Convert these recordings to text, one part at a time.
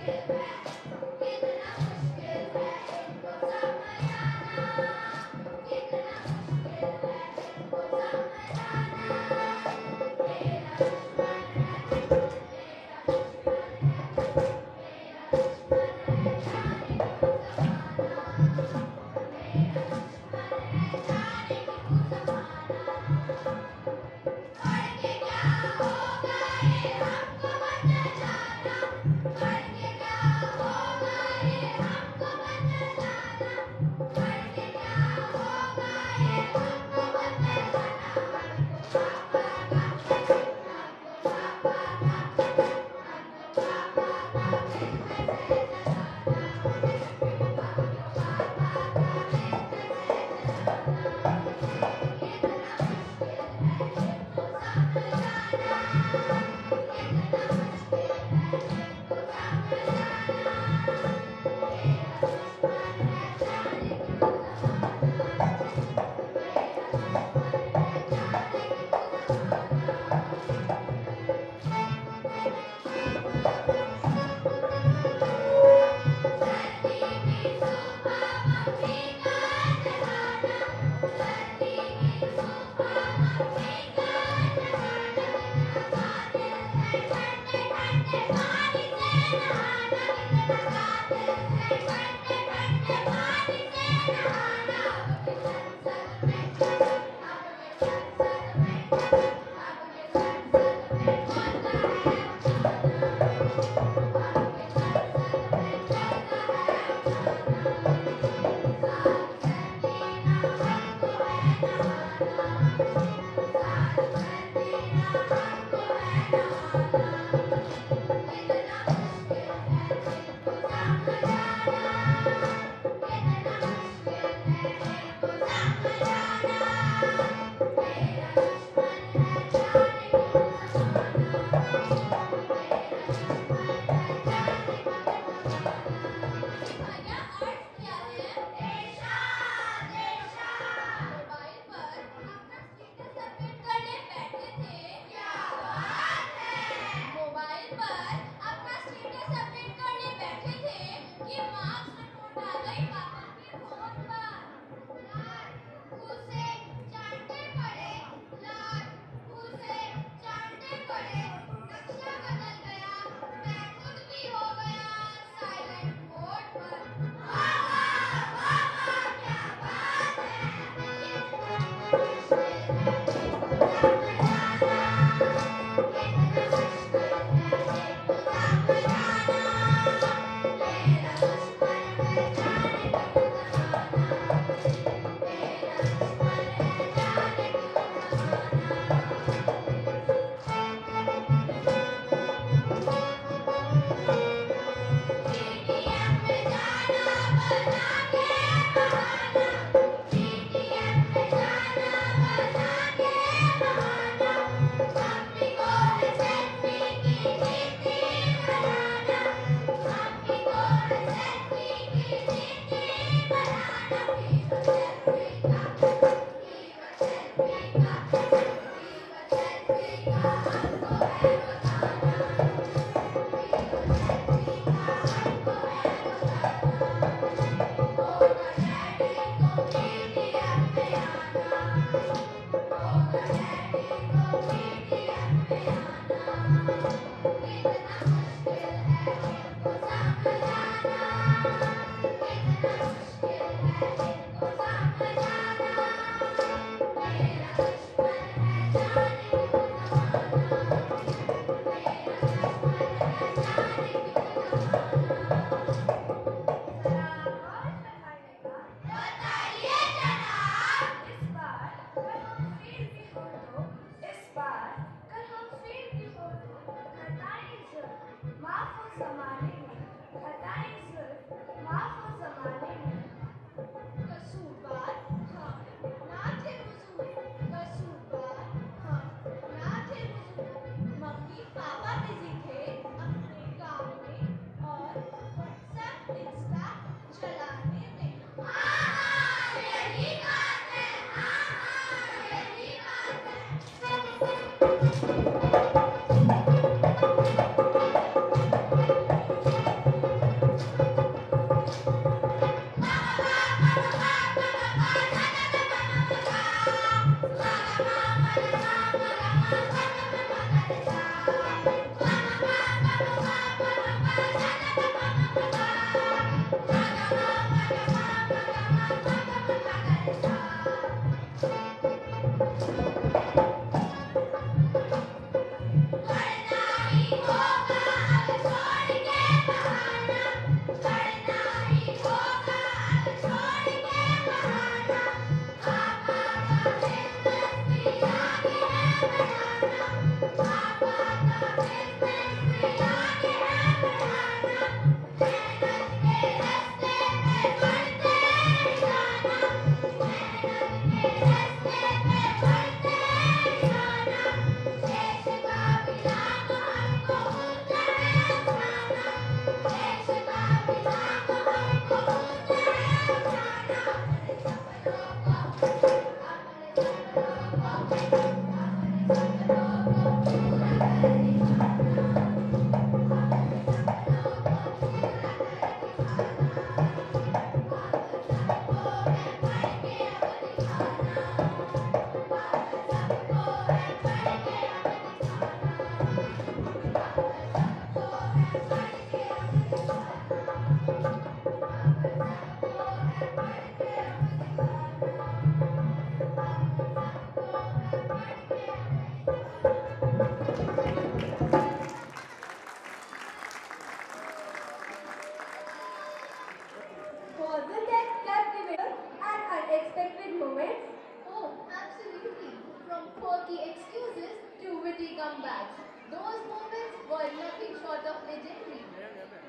क्या होगा ये हमको बतलाना, बढ़ के क्या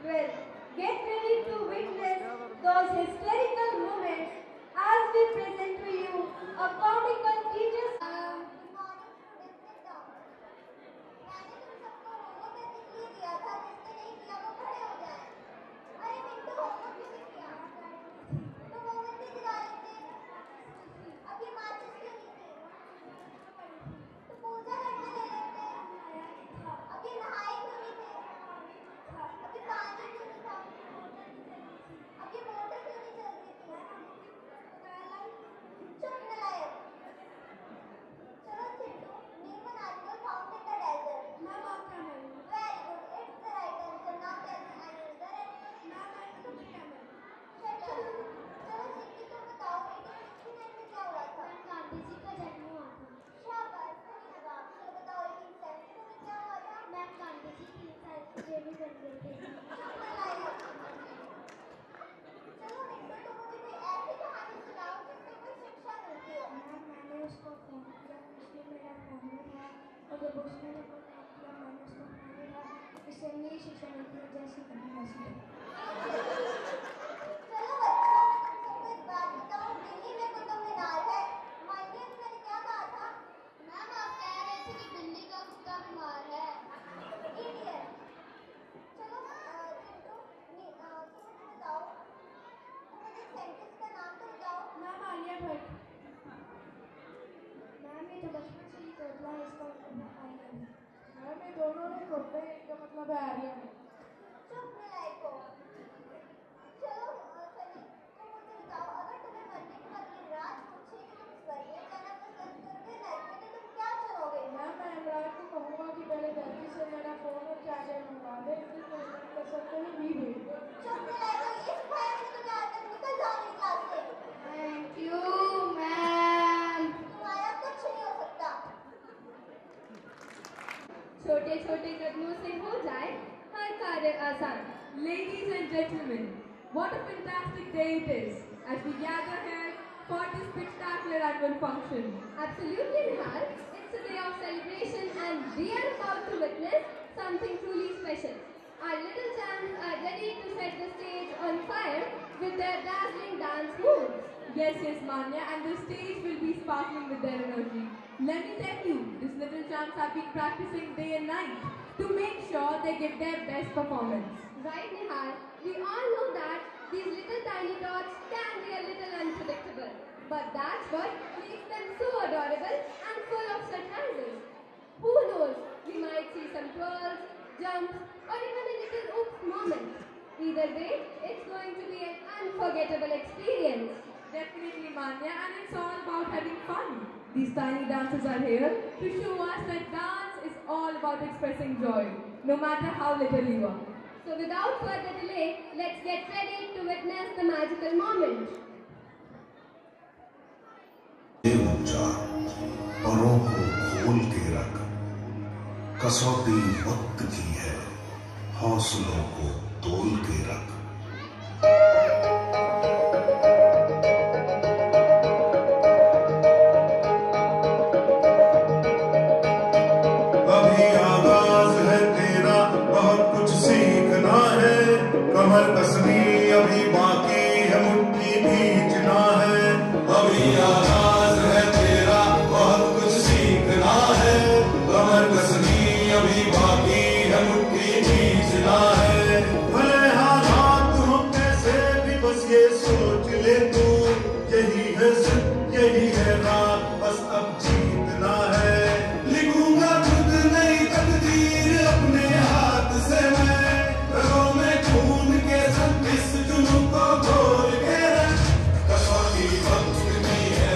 Well, get ready to witness those hysterical moments as we present to you a comical teacher's. Good morning, students. Sit down. मैंने तुम सबको होमवर्क करने के लिए दिया था, जिसने नहीं किया वो खड़े हो जाए। अरे मिंटू, होमवर्क क्यों नहीं किया? तो मोमबत्ती जला लेते। अब ये माचिस क्यों नहीं थी? तो पूजा करने ले लेते। अब ये नहाए क्यों नहीं थे? अब ये पानी क्यों नहीं था? अब ये मोटर क्यों नहीं चल रही थी? चुप नलायक। चलो Chittu, name an animal found in the desert. Ma'am, आपका है। Very good. It's the right answer. Now tell me, animal. The animal. Ma'am, I know the camel. Shut up. चलो चिट्टी, तुम बताओ 1869 में क्या हुआ था? गांधी जी का जन्म हुआ था। शाबाश, सही जवाब। चलो बताओ 1872 में क्या हुआ था? मैम, गांधी जी 3 साल की जेल में बंद गए थे। चुप नलायक। चलो मिंटू, तुम मुझे कोई ऐसी कहानी सुनाओ जिससे कोई शिक्षा मिलती हो। मैम, मैंने उसको फोन किया, उसने मेरा फोन उठाया और जब उसने मेरे को फोन किया मैंने उसको फोन उठाया, इससे मेरी शिक्षा मिलती है जैसी कभी हंसी। चलो बच्चों, मैं तुम सबको एक बात बताऊं, दिल्ली में कुतुब मीनार है। माय डियर, मैंने क्या कहा था? मैम, आप कह रहे थे कि दिल्ली का कुत्ता बीमार है। इडियट। चलो चिंटू, तुम मुझे बताओ, तुम मुझे साइंटिस्ट का नाम तो बताओ। मैम, आलिया भट्ट। मैम, ये तो बचपन से ही तोतला है, इसका मतलब है आलिया भट्ट। मैम, ये दोनों ने तोतला है, इसका मतलब है आलिया भट्ट। चुप नलायक हो। चलो सनी, तुम मुझे बताओ, अगर तुम्हें मरने के बाद ये रात पूछे कि तुम स्वर्ग में जाना पसंद करोगे नरक में, तो तुम क्या चुनोगे? मैम, मैं इमरान को कहूँगा कि पहले धरती से मेरा फोन और चार्जर मंगवा दे, फिर मैं इमरान कर सकते हैं भी भेज दे। चुप नलायक हो, ये सिखाया मैंने तुम्हें आज तक, निकल जाओ मेरी क्लास से। Thank you ma'am. तुम्हारा कुछ नहीं हो सकता। छोटे छोटे कदमों से हो जाए हर कार्य आसान। Ladies and gentlemen, what a fantastic day it is as we gather here for this spectacular annual function. Absolutely, Nihal. It's a day of celebration and we are about to witness something truly special. Our little champs are ready to set the stage on fire with their dazzling dance moves. Yes, Manya, and the stage will be sparkling with their energy. Let me tell you, these little champs have been practicing day and night to make sure they give their best performance. Right, Nihal. We all know that these little tiny dots can be a little unpredictable. But that's what makes them so adorable and full of surprises. Who knows, we might see some twirls, jumps, or even a little oops moment. Either way, it's going to be an unforgettable experience. Definitely, Manya, and it's all about having fun. These tiny dancers are here to show us that dance is all about expressing joy, no matter how little you are. So without further delay, let's get ready to witness the magical moment. ऊंचा परों को खोल के रख, कसौटी वक्त की है, हौसलों को तोल के रख। अभी आगाज है तेरा, बहुत कुछ सीखना है, कमर कसनी अभी बाकी है, मुट्ठी भींचना है। अभी आगाज है तेरा, बहुत कुछ सीखना है, कमर कसनी अभी बाकी है, मुट्ठी भींचना है। भले हालात हो कैसे भी, बस ये सोच ले तू, यही है जिद, यही है रात, बस अब जीतना है। लिखूंगा खुद नई तकदीर अपने हाथ से मैं, रगों में खून के संग इस जुनून को घोल के रख। कसौटी वक्त की है,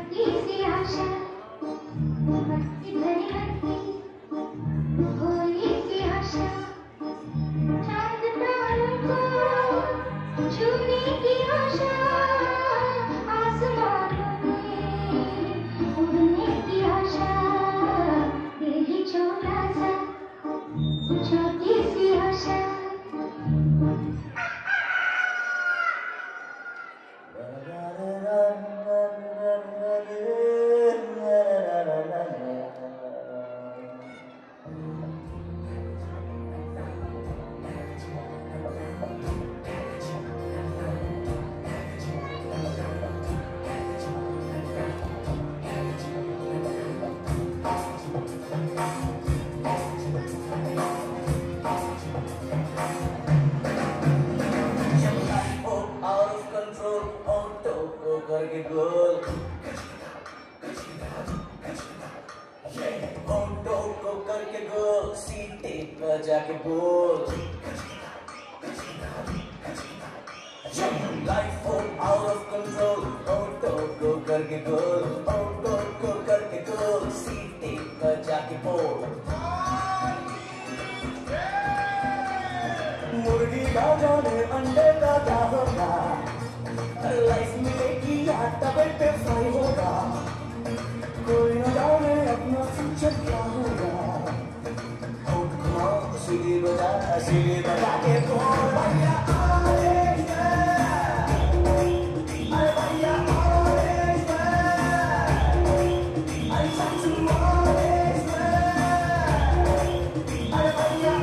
छोटी सी आशा मस्ती भरी हंसी भोली सी आशा चांद तारों को छूने की आशा आसमानों में उड़ने की आशा दिल ही छोटा सा छोटी सी आशा करके गोल होंठों को करके गोल सीटे पर जाके बोल लाइफ हो आउट ऑफ कंट्रोल होंठों को करके गोल होंठों को करके गोल सीटे पर जाके बोल मुर्गी का जाने अंडे का क्या होगा लाइफ मिलेगी या तबे पे फ्राई होगा कोई न जाने अपना फ्यूचर क्या होगा सीढ़ी बजा के बोल भैया आएंगे अरे भैया आएंगे अरे सच्ची आएंगे अरे भैया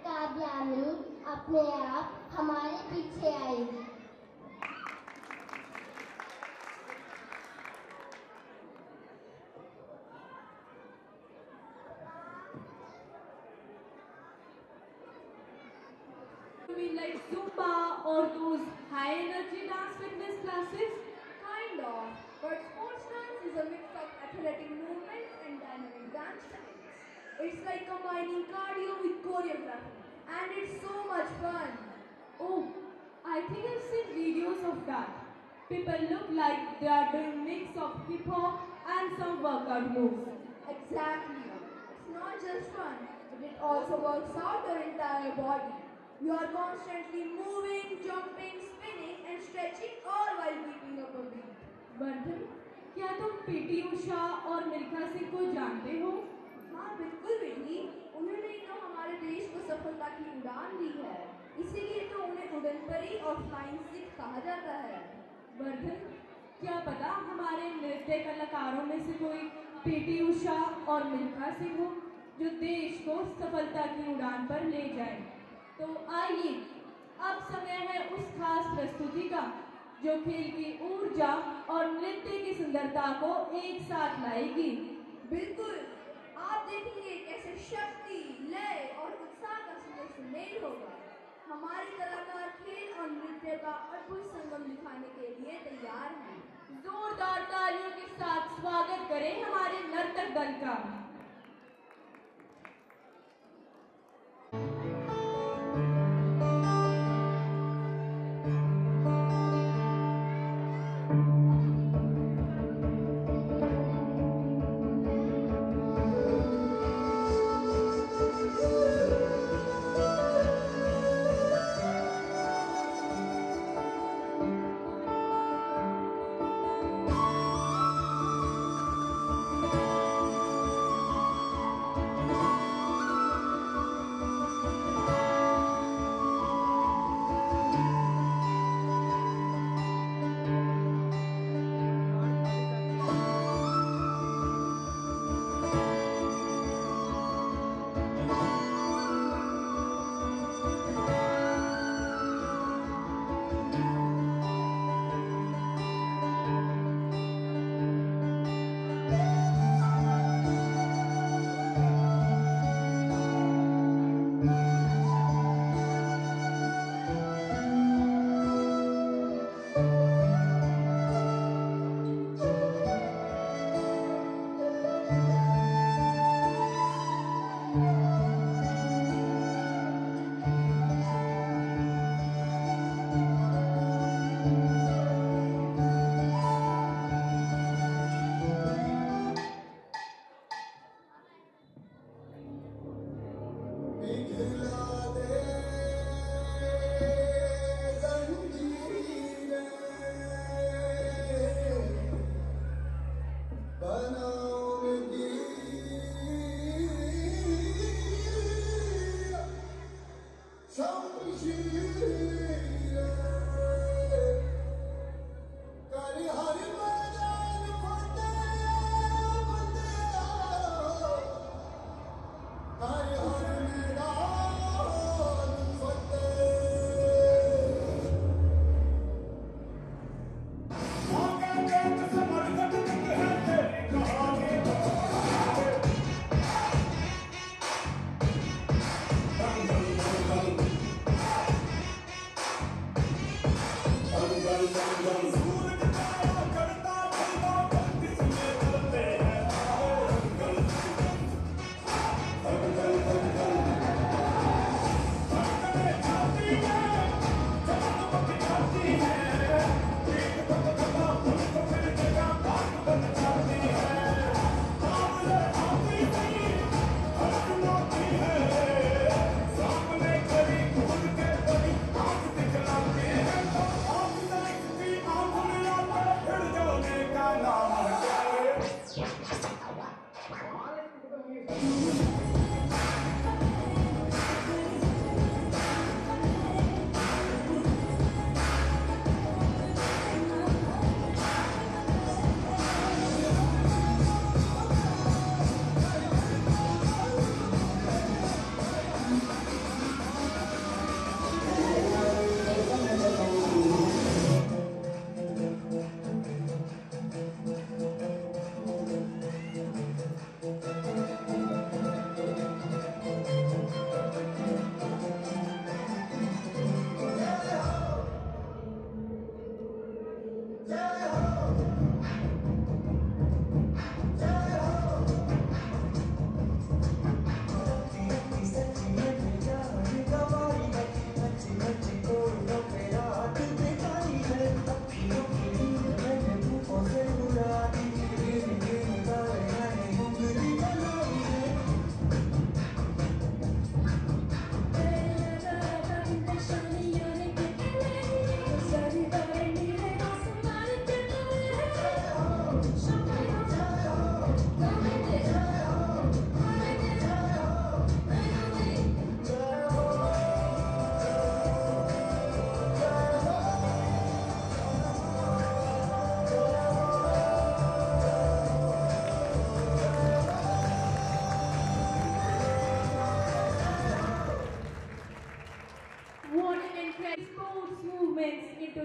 काव्यानी अपने आप हमारे पीछे आएगी You mean like Zumba or those high energy dance fitness classes? Kind of, but sports dance is a mix of athletic movements and dynamic dance styles. It's like combining cardio with choreography, and it's so much fun. Oh, I think I've seen videos of that. People look like they are doing mix of hip hop and some workout moves. Exactly. It's not just fun, but it also works out your entire body. You are constantly moving, jumping, spinning, and stretching, all while keeping up a beat. Vardhan, क्या तुम PT Usha और मिल्खा सिंह को जानते हो? हाँ बिल्कुल बेटी, उन्होंने तो हमारे देश को सफलता की उड़ान दी है, इसीलिए तो उन्हें उड़न परी और फ्लाइंग सिख कहा जाता है। वर्धन, क्या पता हमारे नृत्य कलाकारों में से कोई पीटी उषा और मिल्खा सिंह हो जो देश को सफलता की उड़ान पर ले जाए। तो आइए, अब समय है उस खास प्रस्तुति का जो खेल की ऊर्जा और नृत्य की सुंदरता को एक साथ लाएगी। बिल्कुल, आप देखेंगे कैसे शक्ति, लय और उत्साह का सुमेल होगा। हमारे कलाकार खेल और नृत्य का अद्भुत संगम दिखाने के लिए तैयार हैं। जोरदार तालियों के साथ स्वागत करें हमारे नर्तक दल का।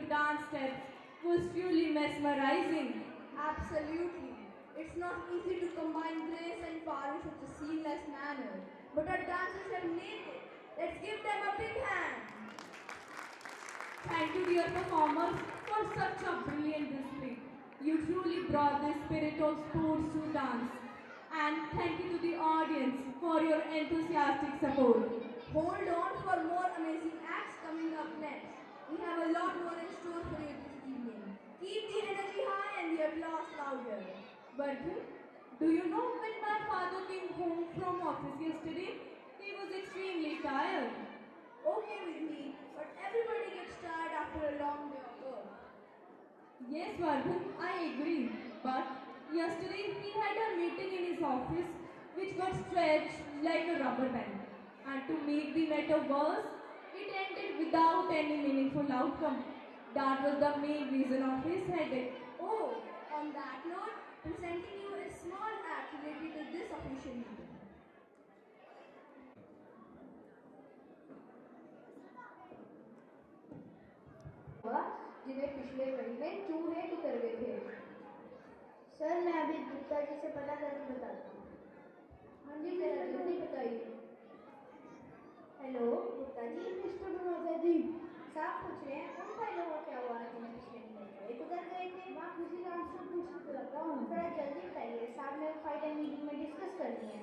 dance steps was truly mesmerizing. Absolutely. It's not easy to combine grace and power in such a seamless manner. But our dancers have nailed it. Let's give them a big hand. Thank you, dear performers, for such a brilliant display. You truly brought the spirit of sports to dance. And thank you to the audience for your enthusiastic support. Hold on for more amazing acts coming up next. We have a lot more in store for you this evening. Keep the energy high and the applause louder. Vardhan, do you know when my father came home from office yesterday? He was extremely tired. Okay with me, but everybody gets tired after a long day of work. Yes, Vardhan, I agree. But yesterday he had a meeting in his office which got stretched like a rubber band. And to make the matter worse, it ended without any meaningful outcome. That was the main reason of his headache. Oh, on that note, presenting you a small act related to this official meeting. जिन्हें पिछले महीने चूहे टुकर गए थे। Sir मैं अभी गुप्ता जी से पता करके बताता हूँ। हाँ जी जरा जल्दी बताइए। हेलो गुप्ता जी, मिस्टर मनोहर जी साहब पूछ रहे हैं उन फाइलों का क्या हुआ जिन्हें पिछले महीने उधर गए थे। मैं खुशी राम से पूछना चाहता हूँ, थोड़ा जल्दी बताइए, साहब ने फाइल मीटिंग में डिस्कस करनी है।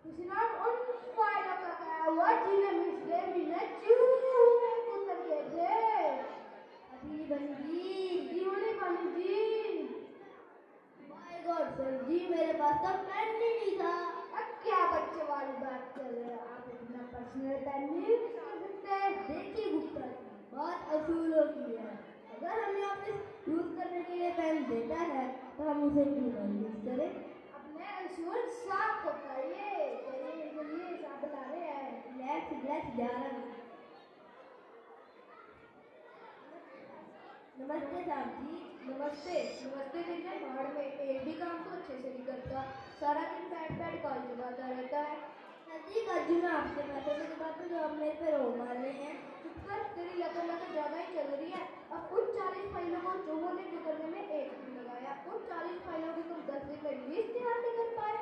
खुशी राम, उन फाइलों का क्या हुआ जिन्हें पिछले महीने चूहे टुकर गए थे। अभी बनी जी, क्यों नहीं बनी जी? माय गॉड सर जी, मेरे पास तो पेन ही नहीं था। अब क्या बच्चे वाली बात कर रहे हैं आप, अपना पर्सनल पेन नहीं यूज कर सकते? देखिए गुप्ता जी, बात असूलों की है। अगर हमें ऑफिस यूज करने के लिए पेन देता है तो हम उसे क्यों यूज करें? अपने असूल साफ बताइए। चलिए साफ बता रहे हैं। लेट्स जा रहा है। नमस्ते साहब जी। नमस्ते नमस्ते टीचर। बाहर में एक भी काम तो अच्छे से नहीं करता, सारा दिन बैठ कॉल चलाता रहता है। नजदीक आज मैं आपसे पैसे की बात जो अब मेरे पे रोक मार रहे हैं। चुप कर, तेरी लगन ज़्यादा ही चल रही है। अब उन 40 फाइलों को चूहों ने गुजरने में एक दिन लगाया, उन 40 फाइलों की तुम 10 दिन में लिस्ट तैयार नहीं कर पाए।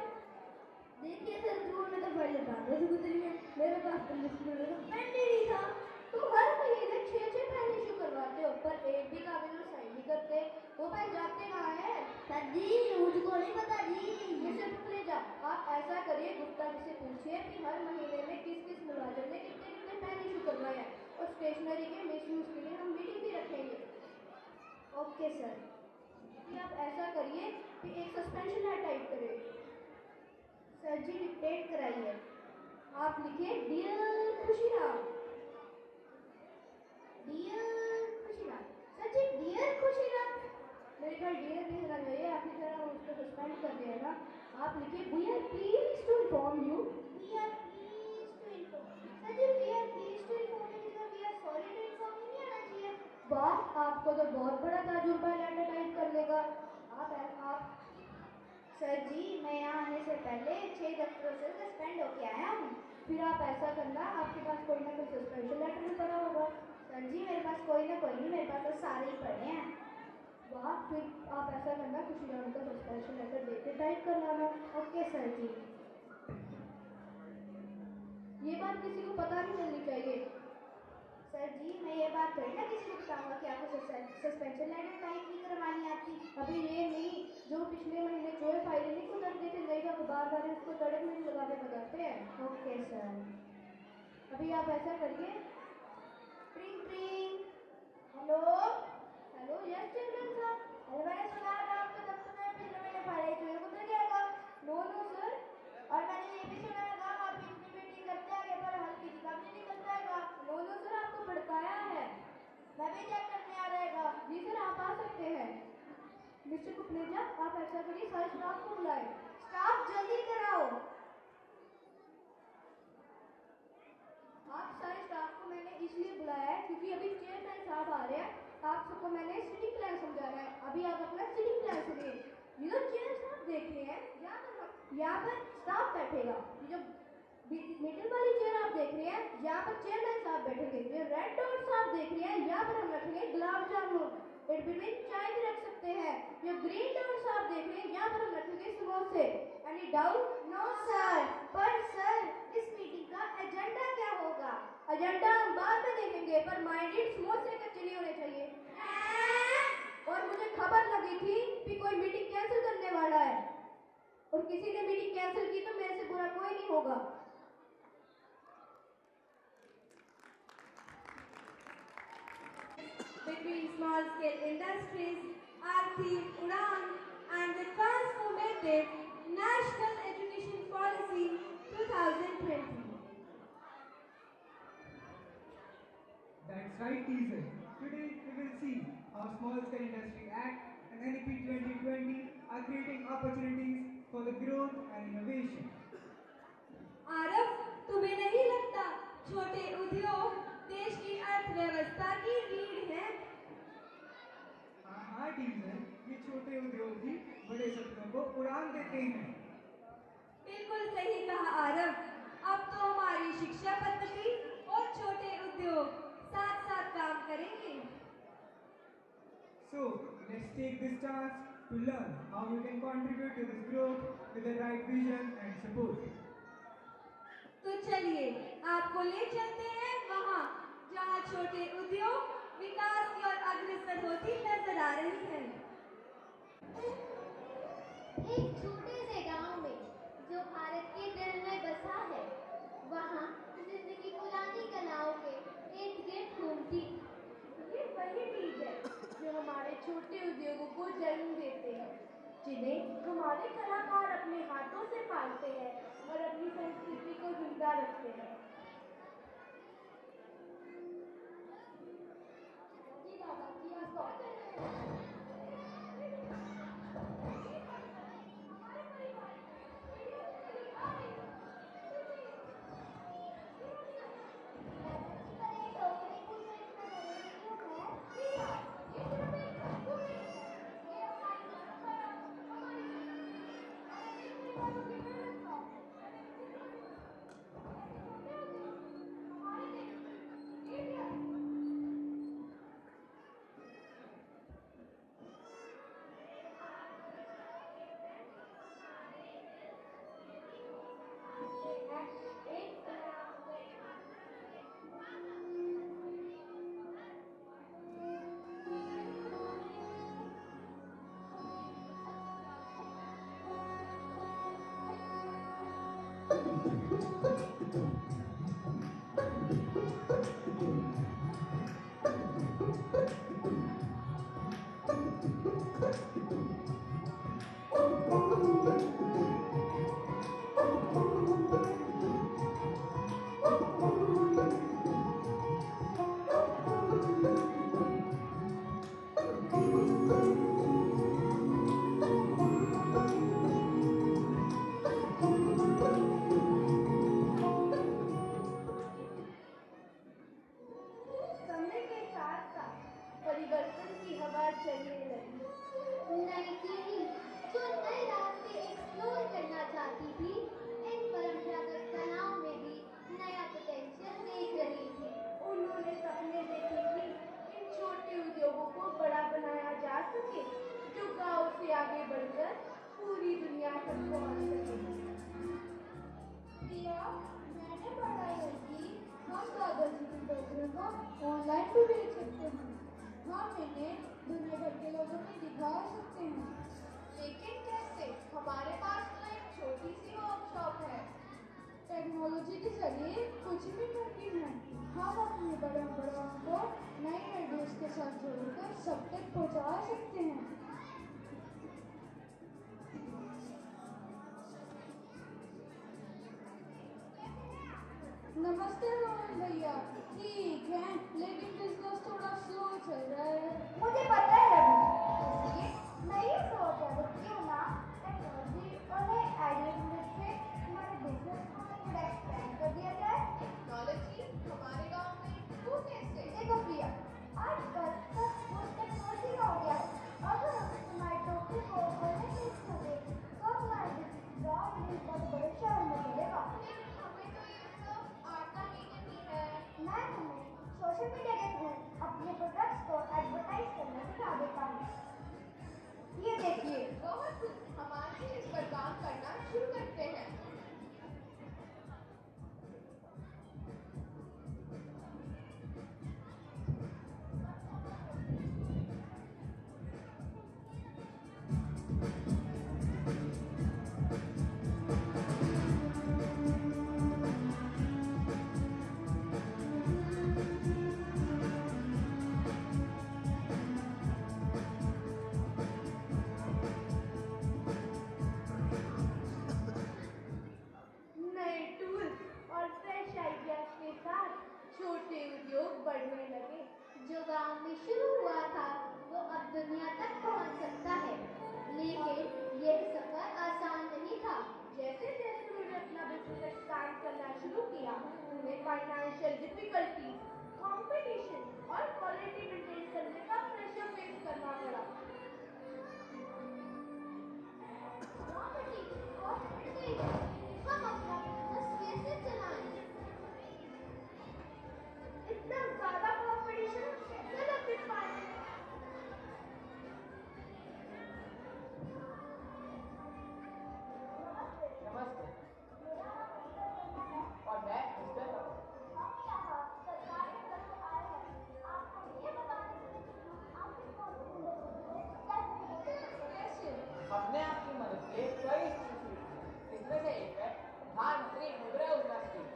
देखिए सर, चूहों ने तो फाइलें बांधने से गुजरी है, मेरे पास तो लिस्ट में पेन ही नहीं था। तुम हर महीने 6 पेन इशू करवाते हो पर एक भी कागज में साइन नहीं करते। वो पेन जाते कहाँ हैं? सर जी मुझको नहीं पता जी। इसे बुक ले जा। आप ऐसा करिए, गुप्ता जी से पूछिए कि हर महीने में किस किस मुलाजिम ने कितने कितने पेन इशू करवाए हैं, और स्टेशनरी के मिसयूज के लिए हम मीटिंग भी रखेंगे। Okay sir. आप ऐसा करिए कि एक सस्पेंशन लेटर टाइप करें। सर जी डिक्टेट कराइए। आप लिखिए dear Khushiram. Dear Khushiram. Sir ji dear Khushiram, मेरे ख्याल डियर नहीं होना चाहिए, आपकी तरह उसको सस्पेंड कर दिया ना। आप लिखिए we are please to inform you. We are please to inform. Sir जी we are please to inform you, we are sorry to inform नहीं आना चाहिए। वाह, आपको तो बहुत बड़ा ताजुर्बा है लेटर टाइप करने का। आप सर जी, मैं यहाँ आने से पहले 6 दफ्तरों से सस्पेंड होके आया हूँ। फिर आप ऐसा करना, आपके पास कोई ना कोई सस्पेंशन लेटर भी पड़ा होगा। सर जी मेरे पास कोई ना कोई नहीं, मेरे पास तो सारे ही पड़े हैं। वाह, फिर आप ऐसा करना, खुशीराम का सस्पेंशन लेटर देख के टाइप कर लाना। ओके सर जी। ये बात किसी को पता नहीं चलनी चाहिए। सर जी मैं ये बात करी ना किसी को बताऊंगा कि आपको सस्पेंशन लेटर टाइप नहीं करवानी आती। अभी ये नहीं, जो पिछले महीने जो फाइलें नहीं गुजरते थे, नहीं तो बार बार उसको तड़क नहीं लगा के बताते हैं। Okay sir. अभी आप ऐसा करिए, ट्रिंग ट्रिंग। Hello hello, yes children sir. अरे मैंने सुना था आपके दफ्तर में पिछले महीने फाइलें जो गुजर जाएगा। नो नो सर, और मैंने ये भी सुना था आप इतनी मीटिंग करते आगे पर हल की किताब नहीं निकल जाएगा। नो नो सर, आपको भड़काया है, मैं भी चेक करने आ जाएगा। जी सर आप आ सकते हैं। मिस्टर कुपलेजा, आप ऐसा करिए, सारे स्टाफ को बुलाए। स्टाफ जल्दी कराओ। आप सारे स्टाफ को मैंने इसलिए बुलाया है क्योंकि अभी चेयरमैन साहब आ रहे हैं, आप सबको मैंने सिटिंग प्लान समझाना है। अभी आप अपना सिटिंग प्लान सुनिए। ये जो चेयर साहब देख रहे हैं, यहाँ पर स्टाफ बैठेगा। ये जो मिडिल वाली चेयर आप देख रहे रहे हैं, यहाँ पर चेयरमैन साहब बैठेंगे। ये रेड डॉट साहब देख रहे हैं, यहाँ पर हम रखेंगे गुलाब जामुन। इट बिटवीन चाय भी रख सकते हैं। ये ग्रीन डॉट साहब देख रहे हैं, यहाँ पर हम रखेंगे समोसे। Any doubt? नो सर, पर सर इस मीटिंग का एजेंडा क्या होगा? एजेंडा हम बाद में देखेंगे, पर माइंडेड समोसे कच्चे नहीं होने चाहिए। और मुझे खबर लगी थी कि कोई मीटिंग कैंसिल करने वाला है, और किसी ने मीटिंग कैंसिल की तो मेरे से बुरा कोई नहीं होगा। Between small scale industries, our theme Udan and the transformative National Education Policy 2020. That's right, teaser. Today we will see how Small Scale Industry Act and NEP 2020 are creating opportunities for the growth and innovation. Aarav, तुम्हें नहीं लगता छोटे उद्योग देश की अर्थव्यवस्था की रीढ़ है? हाँ टीचर, ये छोटे उद्योग भी बड़े सपनों को उड़ान देते हैं। बिल्कुल सही कहा आरव। अब तो हमारी शिक्षा पद्धति और छोटे उद्योग साथ साथ काम करेंगे। So let's take this chance to learn how we can contribute to this growth with the right vision and support. तो चलिए आपको ले चलते हैं वहाँ जहाँ छोटे उद्योग विकास की ओर अग्रसर होती नजर आ रही है। एक छोटे से गांव में जो भारत के दिल में बसा है, वहाँ जिंदगी पुरानी कलाओं के इर्द गिर्द घूमती। ये वही चीज है जो हमारे छोटे उद्योगों को जन्म देते हैं, जिन्हें हमारे कलाकार अपने हाथों से पालते हैं और अपनी संस्कृति को जिंदा रखते हैं। जी दादा जी, आप कौन कर रहे हैं? जो गांव से आगे बढ़कर पूरी दुनिया तक पहुंच सके। प्रिया, मैंने पढ़ा है कि हम दादाजी की टोकरियों को ऑनलाइन भी बेच सकते हैं। हम इन्हें दुनिया भर के लोगों में दिखा सकते हैं। लेकिन कैसे? हमारे पास तो एक छोटी सी वर्कशॉप है। टेक्नोलॉजी के जरिए कुछ भी मुमकिन है। हम अपने बड़ों को नए आइडियाज के साथ जोड़कर सब तक पहुंचा सकते हैं। नमस्ते रोहन भैया, ठीक है, लेकिन बिजनेस थोड़ा स्लो चल रहा है। मुझे पता है रवि, इसलिए मैं ये सोच रहा हूँ क्यों ना टेक्नोलॉजी और नए आइडियाज से हमारे बिजनेस को थोड़ा एक्सपेंड कर दिया जाए। टेक्नोलॉजी हमारे गांव में वो कैसे? देखो प्रिया, आजकल सब कुछ टेक्नोलॉजी का हो गया है। अगर हम हमारे टोकरी को ऑनलाइन बेच सके तो हमारे गांव में बहुत बड़े शहर में चलेगा। हमें तो ये सब आता नहीं है जो गांव में शुरू हुआ था वो अब दुनिया तक पहुंच सकता है, लेकिन यह सफर आसान नहीं था। जैसे जैसे उन्होंने अपना बिजनेस स्टार्ट करना शुरू किया, उन्हें फाइनेंशियल डिफिकल्टी, कंपटीशन और क्वालिटी मेंटेन करने का प्रेशर फेस करना पड़ा। हम अपना बिजनेस कैसे चलाएं? इतना ज्यादा कंपटीशन कैसे लग पाए? नमस्ते। और मैं मिस्टर हम यहाँ सरकारी तरफ से आए हैं आपको ये बताने के लिए कि आप इस कैसे? हमने आपकी मदद के लिए कई स्कीम शुरू की, इसमें से एक है प्रधानमंत्री मुद्रा योजना स्कीम।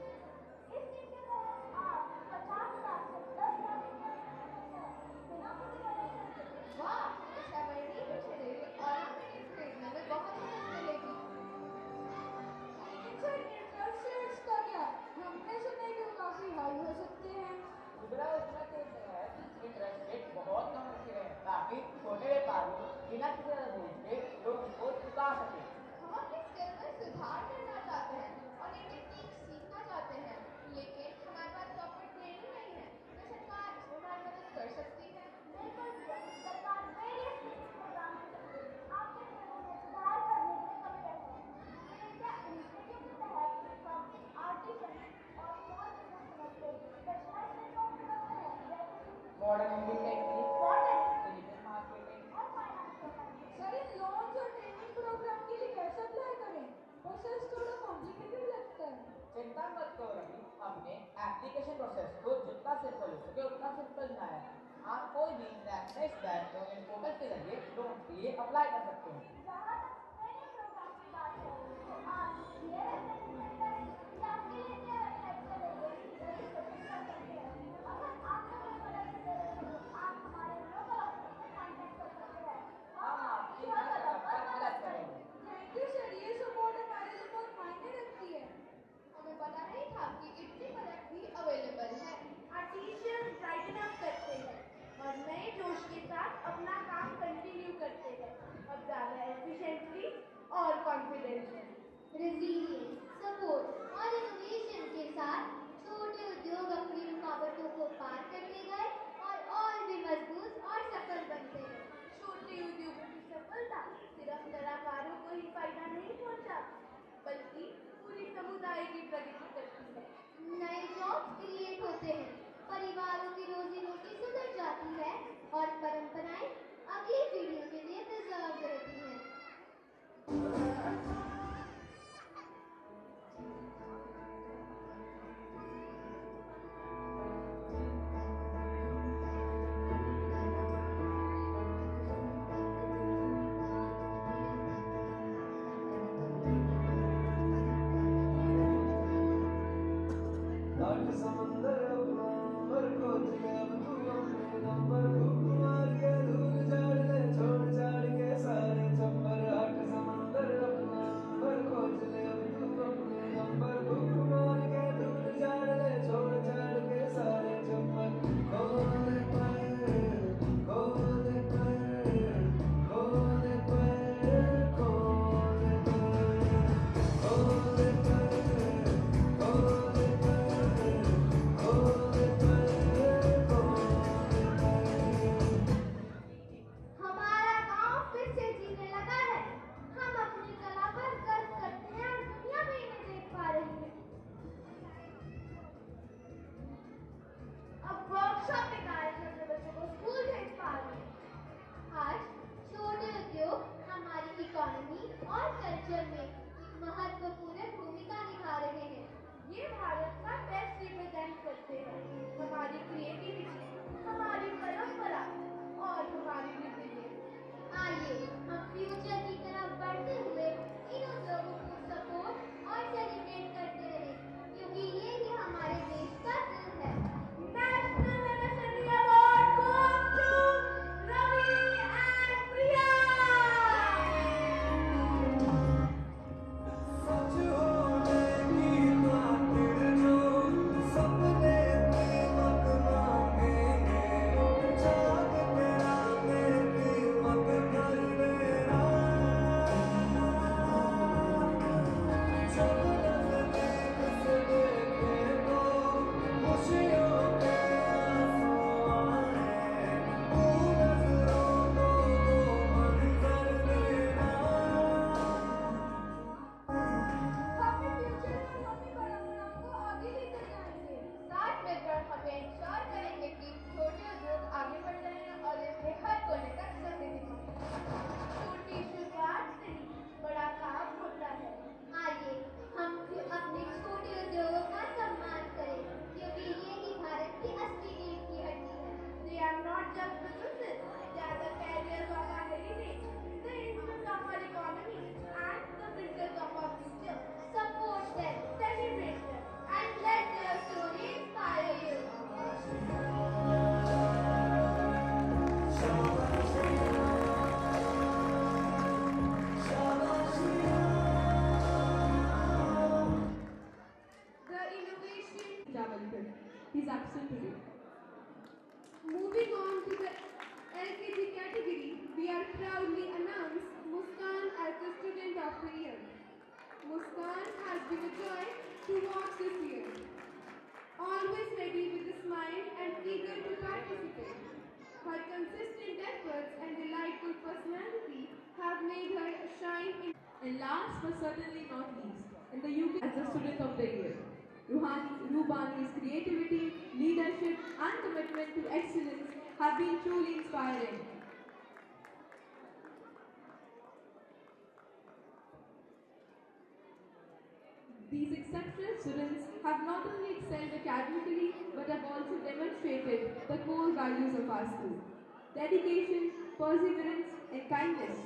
इस स्कीम के तहत आप 50,000 से 10,000 बिना किसी कनेक्शन के वाह, ऐसा मैं नहीं पूछ रही और हमें इस खरीदने में बहुत मदद मिलेगी। लेकिन सर इंटरेस्ट रेट्स का क्या? हमने सुना कि वो काफी हाई हो सकते हैं। मुद्रा योजना के तहत इंटरेस्ट रेट बहुत कम रखे गए हैं ताकि छोटे व्यापारी बिना किसी ज्यादा बोझ के लोन को चुका सके। हम अपने स्किल में सुधार करना चाहते हैं और ये टेक्निक सीखना चाहते हैं, लेकिन हमारे पास प्रॉपर ट्रेनिंग नहीं है। तो सरकार इसमें हमारी मदद कर सकती है। बिल्कुल सरकार वेरियस प्रोग्राम आपके जीवन में सुधार करने के लिए कमिटेड है। इंडिया इनिशिएटिव के तहत हम आर्टिसन और स्मॉल बिजनेस के स्पेशलाइज्ड कोर्स करते हैं, जैसे कि मॉडर्निटी टेक्निक, डिजिटल मार्केटिंग और फाइनेंशियल। सर इन लोन्स और ट्रेनिंग प्रोग्राम के लिए कैसे अप्लाई करें? प्रोसेस थोड़ा कॉम्प्लिकेटेड लगता है। चिंता मत करो रवि, हमने एप्लीकेशन प्रोसेस को जितना सिंपल हो सके उतना सिंपल बनाया है। आप कोई भी नेशनलाइज्ड बैंक लोन पोर्टल के जरिए लोन के लिए अप्लाई कर सकते हैं। जहाँ तक ट्रेनिंग प्रोग्राम की बात है तो आप DLS सेंटर या फिर वेबसाइट से रजिस्ट्रेशन कर सकते हैं। अगर आपको कोई मदद चाहिए तो आप हमारे लोकल ऑफिस से कांटेक्ट कर सकते हैं। हम आपकी हर तरह पर मदद करेंगे। थैंक यू सर, ये सपोर्ट हमारे लिए बहुत मायने रखती है। हमें पता नहीं था कि इतनी मदद भी अवेलेबल है। आर्टिशियंस ब्राइटन अप करते हैं और नए जोश के साथ अपना काम कंटिन्यू करते हैं, अब ज़्यादा एफिशिएंटली और कॉन्फिडेंटली। रेजिलियंस, सपोर्ट और इनोवेशन के साथ छोटे उद्योग अपनी रुकावटों को पार करते गए और भी मजबूत और सफल बनते गए। छोटे उद्योगों की सफलता सिर्फ कलाकारों को ही फायदा नहीं पहुंचा, बल्कि पूरी समुदाय की प्रगति करती है। नए जॉब्स क्रिएट होते हैं, परिवारों की रोजी रोटी सुधर जाती है और परंपराएं अगली पीढ़ियों के लिए प्रिजर्व रहती हैं। समंदर अपना नंबर खोज ले, अब तू अपने नंबर भूख मार के धूल झाड़ ले, छोड़ छाड़ के सारे चंबर। हट समंदर अपना नंबर खोज ले, अब तू अपने नंबर भूख मार के धूल झाड़ ले, छोड़ छाड़ के सारे चंबर। खोल पर खोल पर खोल पर खोल पर खोल पर खोल पर badminton. He's absent today. Moving on to the LKG category, we are proudly announce Muskan as the Student of the Year. Muskan has been a joy to watch this year. Always ready with a smile and eager to participate. Her consistent efforts and delightful personality have made her shine in. And last but certainly not least, in the UK as the Student of the Year, Rubani's creativity, leadership and commitment to excellence have been truly inspiring. These exceptional students have not only excelled academically but have also demonstrated the core values of our school: dedication, perseverance, and kindness.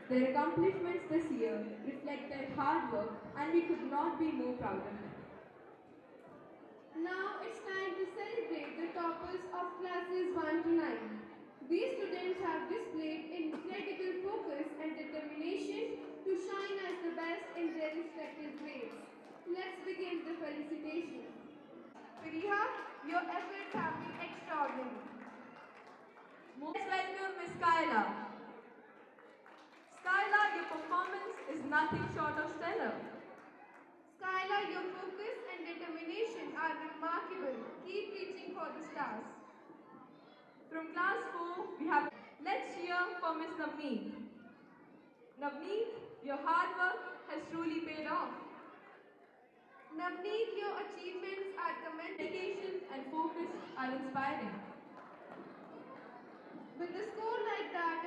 Their accomplishments this year reflect their hard work, and we could not be more proud of them. Now it's time to celebrate the toppers of classes 1 to 9. These students have displayed incredible focus and determination to shine as the best in their respective grades. Let's begin the felicitation. Fariha, your efforts have been extraordinary. Most welcome Miss Skyla. Skyla, your performance is nothing short of stellar. Skyla, your focus and determination are remarkable. Keep reaching for the stars. From class 4, we have. Let's cheer for Miss Navneet. Navneet, your hard work has truly paid off. Navneet, your achievements are commendable. Dedication and focus are inspiring. With a score like that,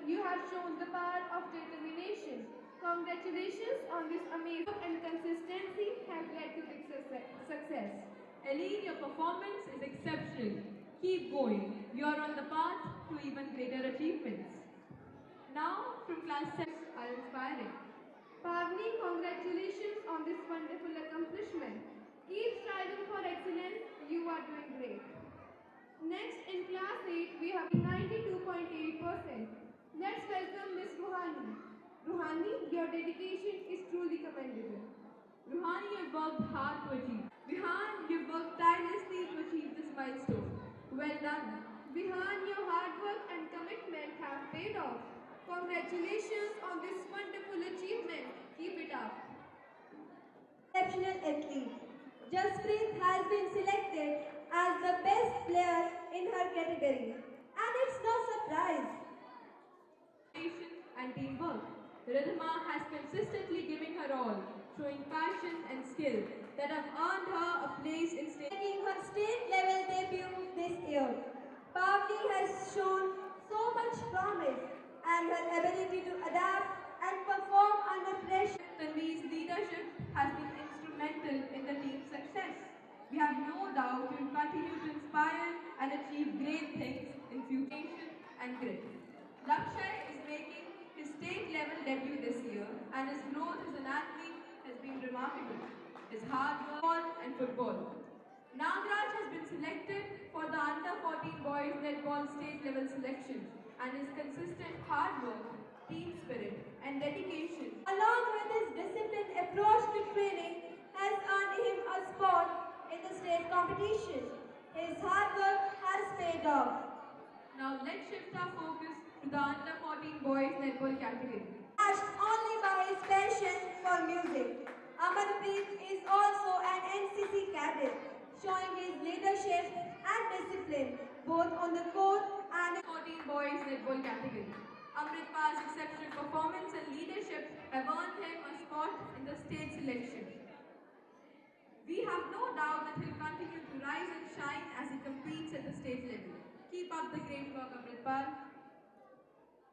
you have shown the power of determination. Congratulations on this amazing and consistency have led to big success. Eileen, your performance is exceptional. Keep going. You are on the path to even greater achievements. Now, from class 7 are inspiring. Pavni, congratulations on this wonderful accomplishment. Keep striving for excellence. You are doing great. Next, in class 8, we have 92.8%. Let's welcome Miss Ruhani. Ruhani, your dedication is truly commendable. Ruhani, you've worked hard to achieve. Vihan, you've worked tirelessly to achieve this milestone. Well done. Vihan, your hard work and commitment have paid off. Congratulations on this wonderful achievement. Keep it up. Exceptional athlete. Jaspreet has been selected as the best player in her category. And it's no surprise. Patience and teamwork. Ridhima has consistently given her all, showing passion and skill that have earned her a place in state. Making her state level debut this year. Pavli has shown so much promise and her ability to adapt and perform under pressure. Tanvi's leadership has been instrumental in the team's success. We have no doubt he will continue to inspire and achieve great things in future and grit. Lakshay is making his state level debut this year, and his growth as an athlete has been remarkable. His hard work and football. Nagraj has been selected for the under 14 boys netball state level selection, and his consistent hard work, team spirit, and dedication Along with his disciplined approach to training has earned him a spot in the state competition. His hard work has paid off. Now let's shift our focus to the under 14 boys netball category. Matched only by his passion for music. Amarpreet is also an NCC cadet, showing his leadership and discipline both on the court and 14 boys netball category. Amritpal's exceptional performance and leadership have earned him a spot in the state selection. We have no doubt that he'll continue to rise and shine as he competes at the state level. Keep up the great work, Amritpal.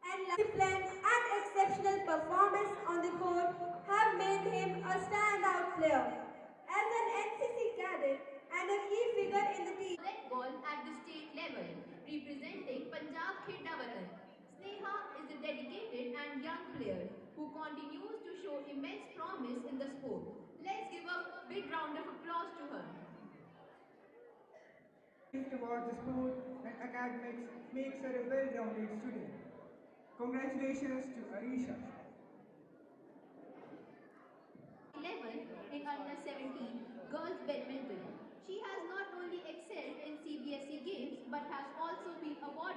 and discipline and exceptional performance on the court have made him a standout player. As an NCC cadet and a key figure in the team, Netball at the state level, representing Punjab Kheda Watan. Sneha is a dedicated and young player who continues to show immense promise in the sport. Let's give a big round of applause to her. Towards the sport and academics makes her a well-rounded student. Congratulations to Arisha. 11 in under 17 girls badminton. She has not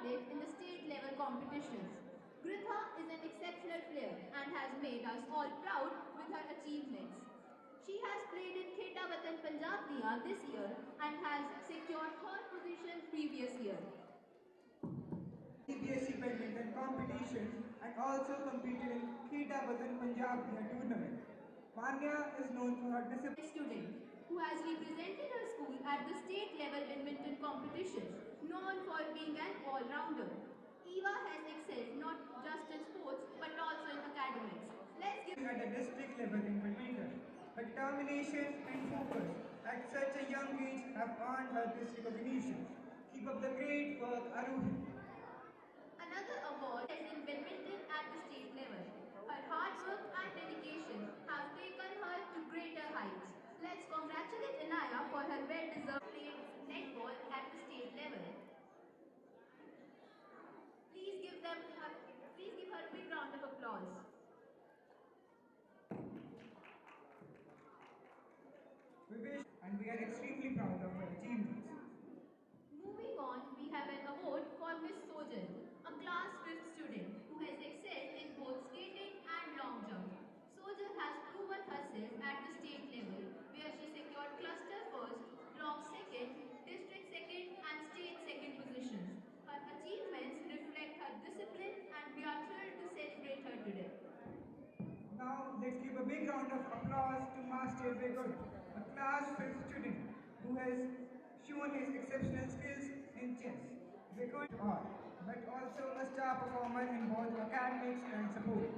awarded in the state level competitions. Gritha is an exceptional player and has made us all proud with her achievements. She has played in Kheda Watan Punjab Diya this year and has secured third position previous year. CBSE badminton competitions and also competed in Kheda Watan Punjab Diya tournament. Manya is known for her discipline. Student who has represented her school at the state level badminton competitions, known for being an all-rounder. Eva has excelled not just in sports but also in academics. Let's give At the district level in badminton. Her determination and focus at such a young age have earned her this recognition. Keep up the great work, Aruhi. another award is in badminton at the state level. Her hard work and dedication have taken her to greater heights. Let's congratulate Inaya for her well-deserved played netball at the state level. Please give her a big round of applause. And we are extremely proud of her achievements. Moving on, we have an award for Miss Sojan, a class 5th student who has excelled in both skating and long jump. Sojan has proven herself at the state level where she secured cluster first, block second, district second and state second positions. Her achievements reflect her discipline and we are thrilled to celebrate her today. Now let's give a big round of applause to Master Begul, a class 5th student who has shown his exceptional skills in chess. Begul but also a star performer in both academics and support.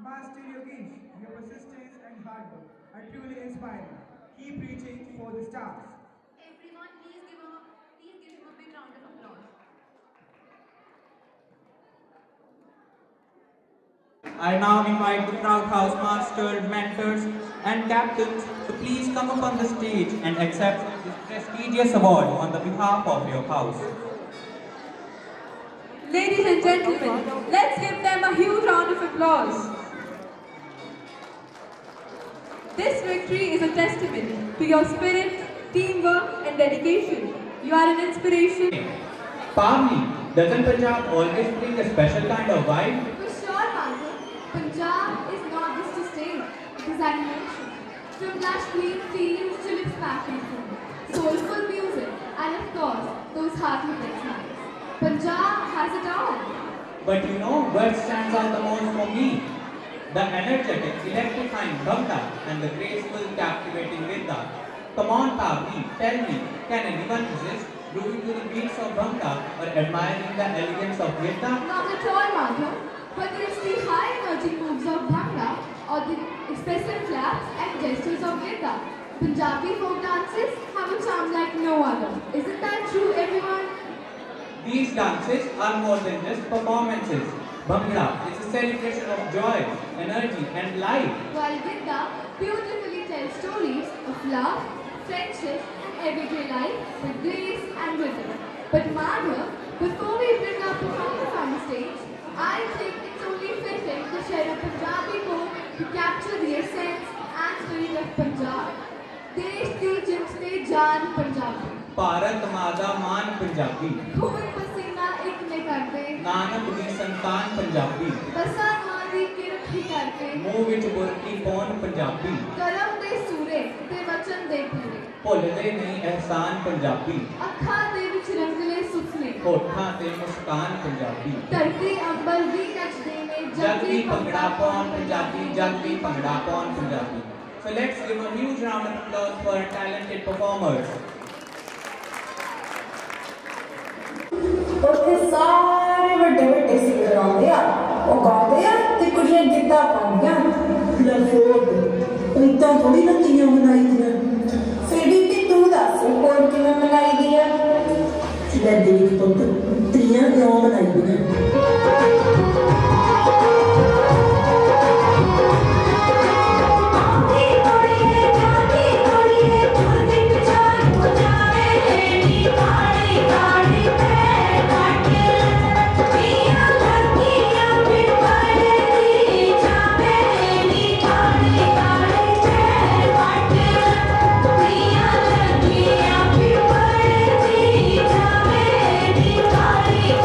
Master Yogesh, your persistence and hard work are truly inspiring. Keep reaching for the stars. Everyone, please give him a big round of applause. I now invite the proud housemaster, mentors and captains to please come up on the stage and accept this prestigious award on the behalf of your house. Ladies and gentlemen, let's give them a huge round of applause. This victory is a testament to your spirit, teamwork and dedication. You are an inspiration. Pavni, doesn't Punjab always bring a special kind of vibe? For sure, Manju. Punjab is not just a state, it is an emotion. From lush green fields to lip smacking food, soulful music, and of course, those heartfelt smiles. Punjab has it all. But you know what stands out the most for me? The energetic, electrifying Bhangra and the graceful, captivating Vidya. Come on, Pavni, tell me, can anyone resist grooving to the beats of Bhangra or admiring the elegance of Vidya? Not at all, Madhav. Whether it's the high energy moves of Bhangra or the expressive claps and gestures of Vedda, Punjabi folk dances have a charm like no other. Isn't that true, everyone? These dances are more than just performances. Bhangra is a celebration of joy, energy and life. While Vidya beautifully tells stories of love, friendship and everyday life with grace and rhythm. But Madhav, before we bring our performers on the stage, I think it's only fitting to share a Punjabi poem to capture the essence and spirit of Punjab. देश दी जिंदते जान पंजाबी भारत मादा मान पंजाबी खून पसीना एक ने करते नानक दी संतान पंजाबी बसा मां दी किरत ही करते मूंह विच बुरकी पौन पंजाबी करम दे सूरे ते वचन दे पूरे भुलदे नहीं एहसान पंजाबी अखां दे विच रंगले सुफने होठां ते मुस्कान पंजाबी धरती अंबर वी नचदे ने जग वी भंगड़ा पाउण पंजाबी जग वी भंगड़ा पाउण Punjabi. So let's give a huge round of applause for our talented performers. ਉੱਥੇ ਸਾਰੇ ਵੱਡੇ ਵੱਡੇ ਸਿੰਗਰ ਆਉਂਦੇ ਆ ਉਹ ਗਾਉਂਦੇ ਆ ਤੇ ਕੁੜੀਆਂ ਗਿੱਧਾ ਪਾਉਂਦੀਆਂ ਲਫੋਟ ਇਦਾਂ ਥੋੜੀ ਨਾ ਤੀਆਂ ਮਨਾਈ ਦੀਆਂ ਫਿਰ ਵੀ ਤੂੰ ਦੱਸ ਹੋਰ ਕਿਵੇਂ ਮਨਾਈ ਦੀ ਆ ਲੈ ਦੇਖ ਪੁੱਤ ਤੀਆਂ ਕਿਉਂ ਮਨਾਈ ਦੀਆਂ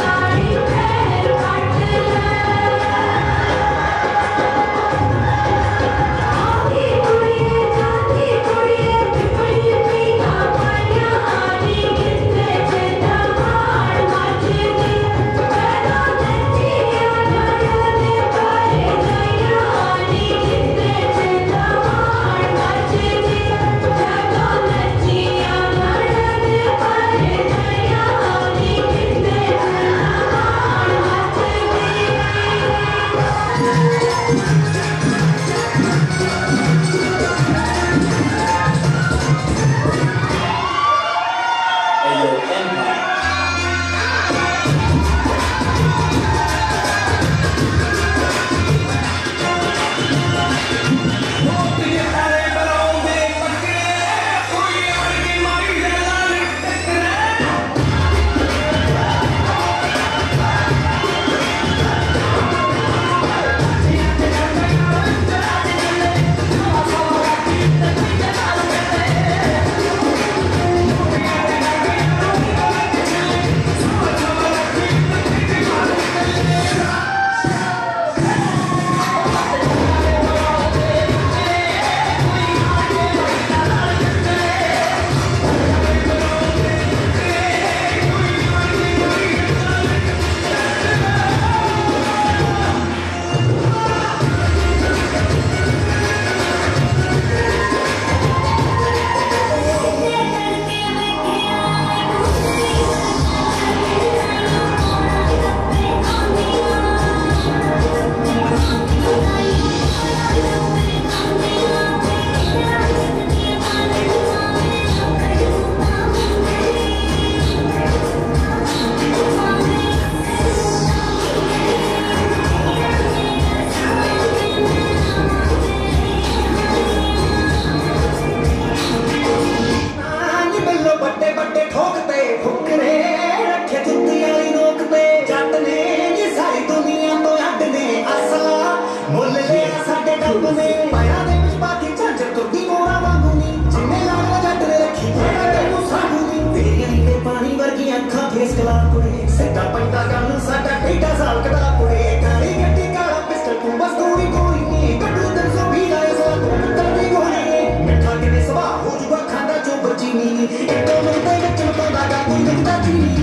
Bye. मुश्किलां कुड़े सिद्धा पैदा गल साडा टेढ़ा साल कदा कुड़े काली गड्डी काला पिस्टल तू बस कोई नहीं कड्डू 320 लाए सा तू तंदी गोली मिठा किने सवा हो जुगा खांदा जो बची नी एक मिलते विच पांदा गा कोई दिखदा जी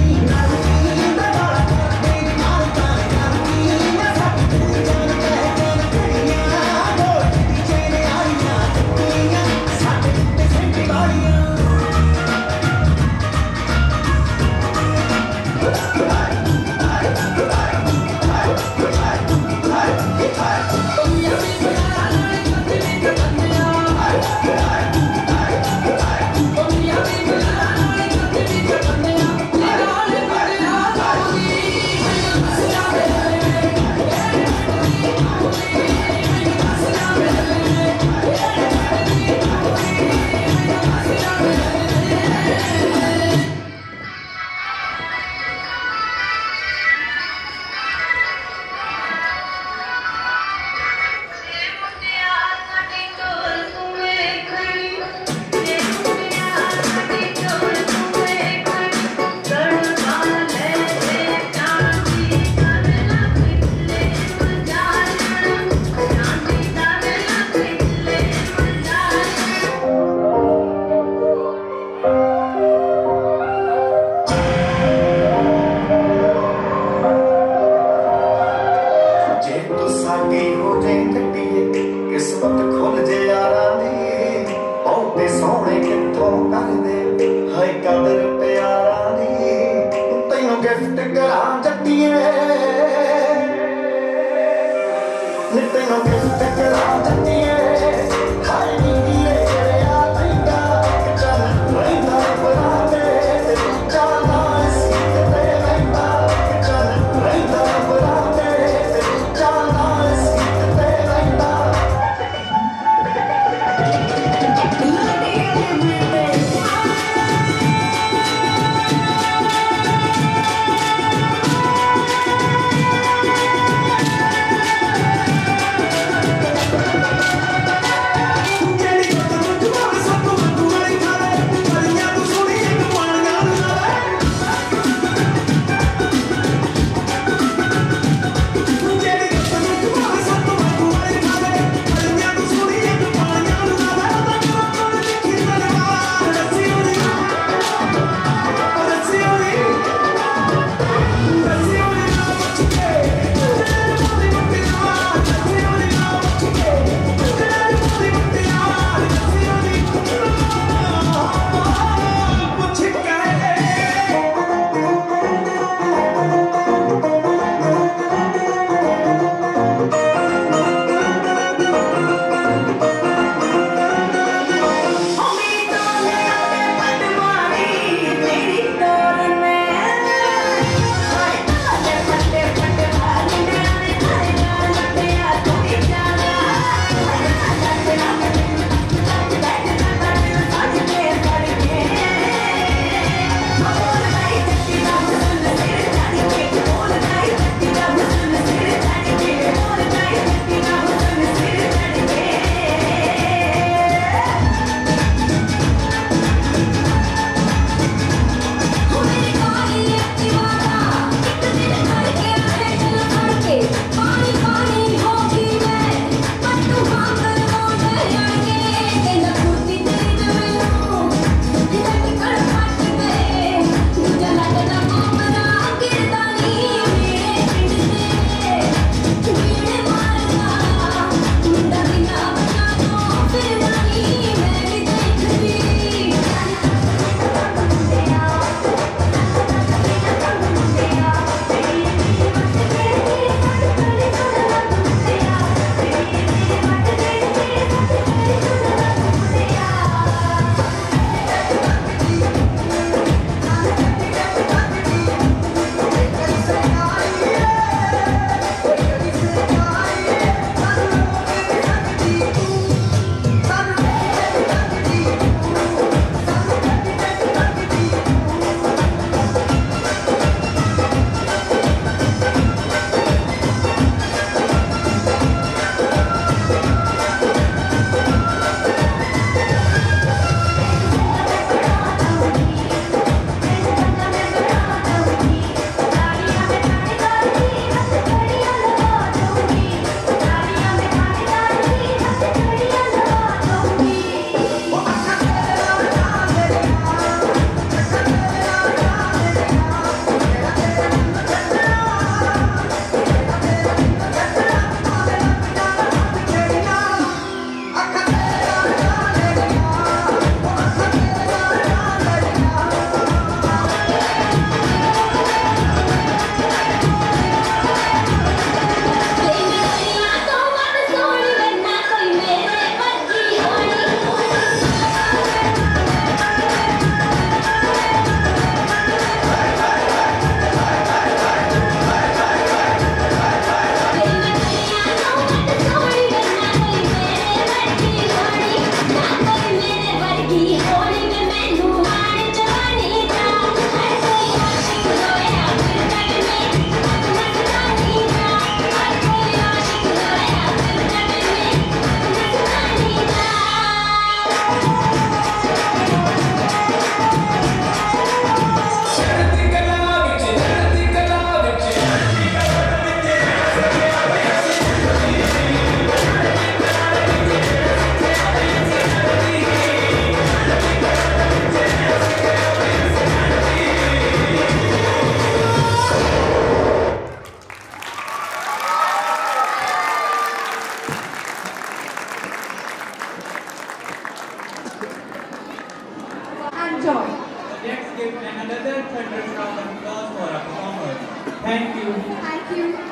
tremendous round of applause for our performers. Thank you. Thank you.